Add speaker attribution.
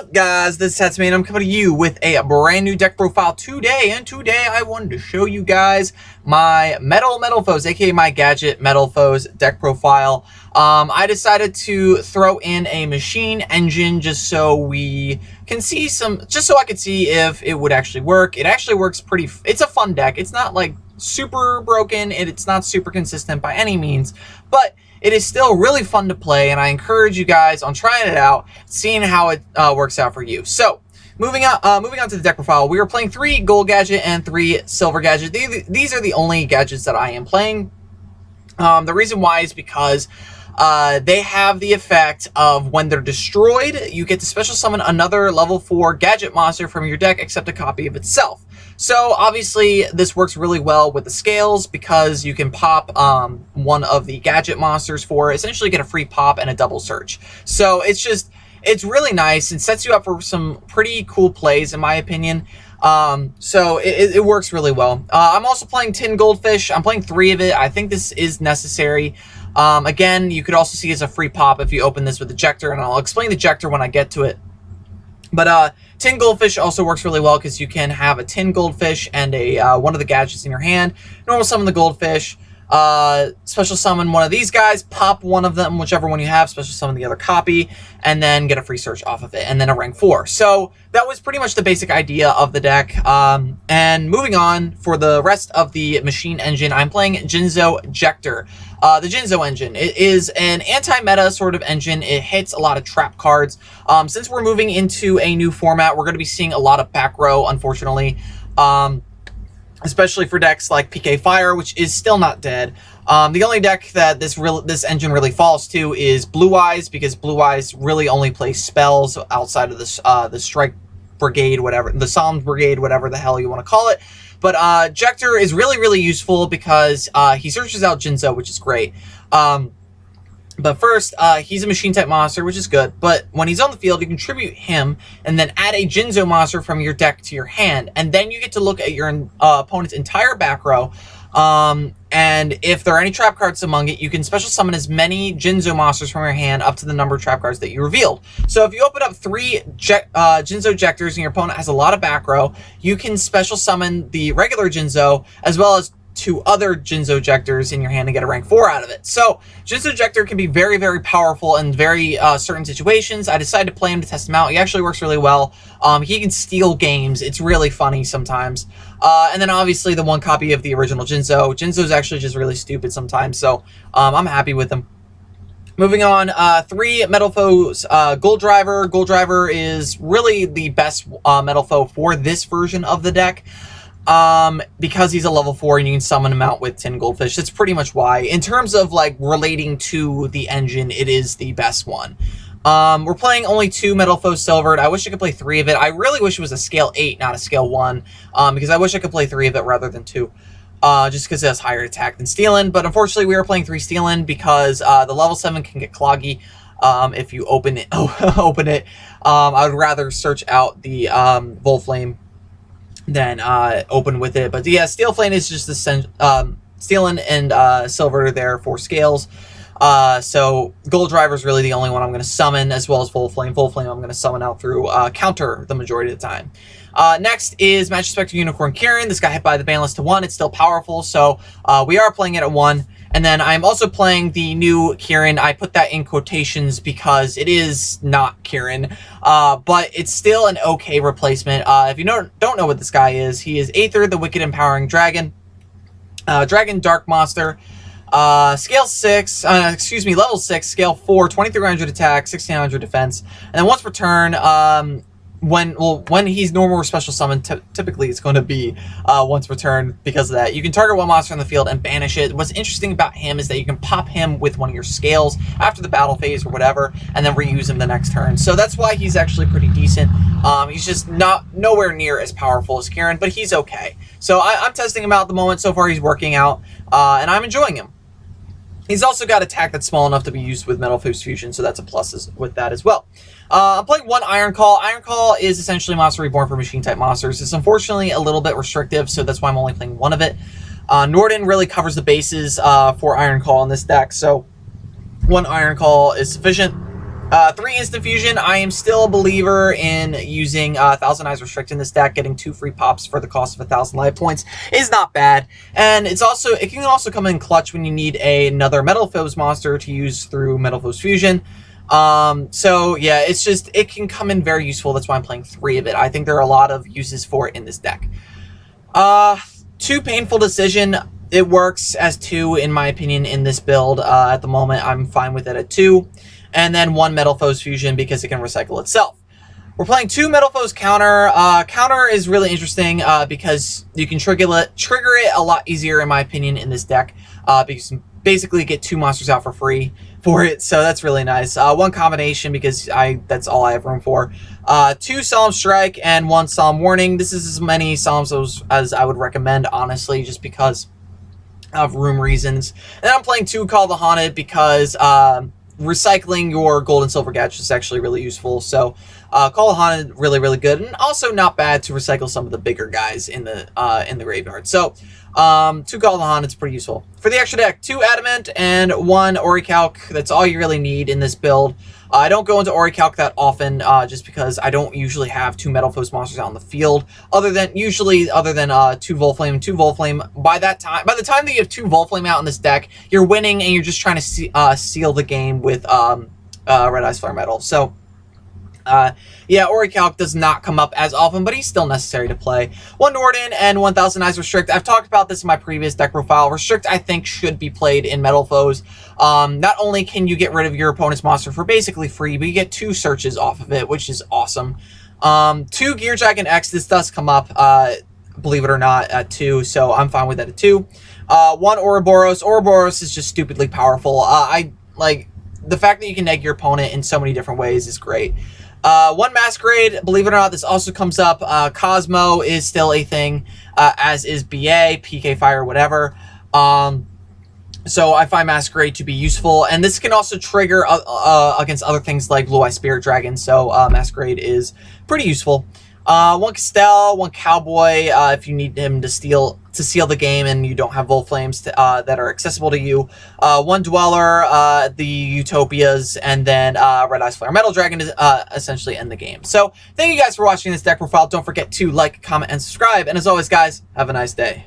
Speaker 1: up, guys? This is Tatsman, and I'm coming to you with a brand new deck profile today. And today I wanted to show you guys my Metalfoes, aka my Gadget Metalfoes deck profile. I decided to throw in a machine engine just so we can see just so I could see if it would actually work. It actually works it's a fun deck. It's not like super broken, it's not super consistent by any means, but it is still really fun to play, and I encourage you guys on trying it out, seeing how it works out for you. So, moving on to the deck profile, we are playing 3 gold gadget and 3 silver gadget. These are the only gadgets that I am playing. The reason why is because they have the effect of when they're destroyed, you get to special summon another level 4 gadget monster from your deck except a copy of itself. So obviously this works really well with the scales because you can pop one of the gadget monsters for essentially get a free pop and a double search. So it's really nice and sets you up for some pretty cool plays in my opinion. So it works really well. I'm also playing Tin Goldfish. I'm playing 3 of it. I think this is necessary. Again, you could also see as a free pop if you open this with Ejector, and I'll explain the Ejector when I get to it. But Tin Goldfish also works really well because you can have a Tin Goldfish and a one of the gadgets in your hand. Normal summon the Goldfish, special summon one of these guys, pop one of them, whichever one you have, special summon the other copy, and then get a free search off of it, and then a rank 4. So that was pretty much the basic idea of the deck. And moving on, for the rest of the machine engine, I'm playing Jinzo Ejector. The Jinzo engine, it is an anti-meta sort of engine. It hits a lot of trap cards. Since we're moving into a new format, we're going to be seeing a lot of back row, unfortunately. Especially for decks like PK Fire, which is still not dead. The only deck that this engine really falls to is Blue Eyes, because Blue Eyes really only plays spells outside of the Strike Brigade, whatever, the Psalms Brigade, whatever the hell you want to call it. But Ejector is really useful because he searches out Jinzo, which is great. But first, he's a machine type monster, which is good. But when he's on the field, you can tribute him and then add a Jinzo monster from your deck to your hand. And then you get to look at your opponent's entire back row. And if there are any trap cards among it, you can special summon as many Jinzo monsters from your hand up to the number of trap cards that you revealed. So if you open up 3 Jinzo Ejectors and your opponent has a lot of back row, you can special summon the regular Jinzo as well as 2 other Jinzo Ejectors in your hand and get a rank 4 out of it. So Jinzo Ejector can be very powerful in very certain situations. I decided to play him to test him out. He actually works really well. He can steal games. It's really funny sometimes. And then obviously the 1 copy of the original Jinzo. Jinzo's actually just really stupid sometimes, so I'm happy with him. Moving on, 3 Metalfoes, Gold Driver. Gold Driver is really the best Metalfoe for this version of the deck. Because he's a level 4 and you can summon him out with Tin Goldfish. That's pretty much why. In terms of like relating to the engine, it is the best one. We're playing only 2 Metalfoes Silvered. I wish I could play 3 of it. I really wish it was a scale 8, not a scale 1, because I wish I could play 3 of it rather than 2. Just because it has higher attack than Stealin'. But unfortunately, we are playing 3 Stealin' because the level 7 can get cloggy if you open it. I would rather search out the Volflame than open with it. But yeah, Steel Flame is just the Stealin' and Silver there for scales. So Gold Driver is really the only one I'm going to summon, as well as Volflame. Volflame I'm going to summon out through counter the majority of the time. Next is Magic Spectre Unicorn Kieran. This got hit by the ban list to 1. It's still powerful, so we are playing it at 1. And then I'm also playing the new Kieran. I put that in quotations because it is not Kieran, but it's still an okay replacement. If you don't know what this guy is, he is Aether, the Wicked Empowering Dragon. Dragon Dark Monster. Scale 6, level 6, scale 4, 2300 attack, 1600 defense. And then once per turn, when he's normal or special summon, typically it's going to be once per turn because of that. You can target one monster on the field and banish it. What's interesting about him is that you can pop him with one of your scales after the battle phase or whatever, and then reuse him the next turn. So that's why he's actually pretty decent. He's just nowhere near as powerful as Kieran, but he's okay. So I'm testing him out at the moment. So far he's working out, and I'm enjoying him. He's also got attack that's small enough to be used with Metalfoe Fusion, so that's a plus with that as well. I'm playing 1 Iron Call. Iron Call is essentially Monster Reborn for machine-type monsters. It's unfortunately a little bit restrictive, so that's why I'm only playing 1 of it. Norden really covers the bases for Iron Call in this deck, so 1 Iron Call is sufficient. 3 instant fusion. I am still a believer in using 1,000 Eyes Restrict in this deck. Getting 2 free pops for the cost of 1,000 life points is not bad, and it can also come in clutch when you need another Metalfoe's monster to use through Metalfoe's fusion. So yeah, it can come in very useful. That's why I'm playing 3 of it. I think there are a lot of uses for it in this deck. 2 Painful Decision. It works as 2 in my opinion in this build. At the moment, I'm fine with it at 2. And then 1 Metalfoe's Fusion because it can recycle itself. We're playing 2 Metalfoe's Counter. Counter is really interesting because you can trigger it a lot easier in my opinion in this deck because you basically get 2 monsters out for free for it, so that's really nice. 1 Combination because that's all I have room for. 2 Solemn Strike and 1 Solemn Warning. This is as many Solemns as I would recommend, honestly, just because of room reasons. And then I'm playing 2 Call the Haunted because recycling your gold and silver gadgets is actually really useful. So Call the Haunted, really, really good, and also not bad to recycle some of the bigger guys in the graveyard. So 2 Call the Haunted is pretty useful. For the extra deck, 2 Adamant and 1 Orichalc. That's all you really need in this build. I don't go into Orichalc that often, just because I don't usually have 2 Metalfoe's monsters out on the field. Other than 2 Volflame, 2 Volflame. By the time that you have 2 Volflame out in this deck, you're winning, and you're just trying to seal the game with Red Eyes Flare Metal. So yeah, Orichalc does not come up as often, but he's still necessary to play. 1 Norden and 1,000 Eyes Restrict. I've talked about this in my previous deck profile. Restrict, I think, should be played in Metalfoes. Not only can you get rid of your opponent's monster for basically free, but you get 2 searches off of it, which is awesome. 2 Gear Dragon X. This does come up, believe it or not, at 2, so I'm fine with that at 2. 1 Ouroboros. Ouroboros is just stupidly powerful. The fact that you can neg your opponent in so many different ways is great. 1 Masquerade, believe it or not, this also comes up. Cosmo is still a thing, as is BA, PK Fire, whatever. So I find Masquerade to be useful, and this can also trigger against other things like Blue Eye Spirit Dragon, so Masquerade is pretty useful. 1 Castell, 1 Cowboy, if you need him to seal the game and you don't have Volflames that are accessible to you. 1 Dweller, the Utopias, and then Red Eyes Flare Metal Dragon to essentially end the game. So thank you guys for watching this deck profile. Don't forget to like, comment, and subscribe. And as always, guys, have a nice day.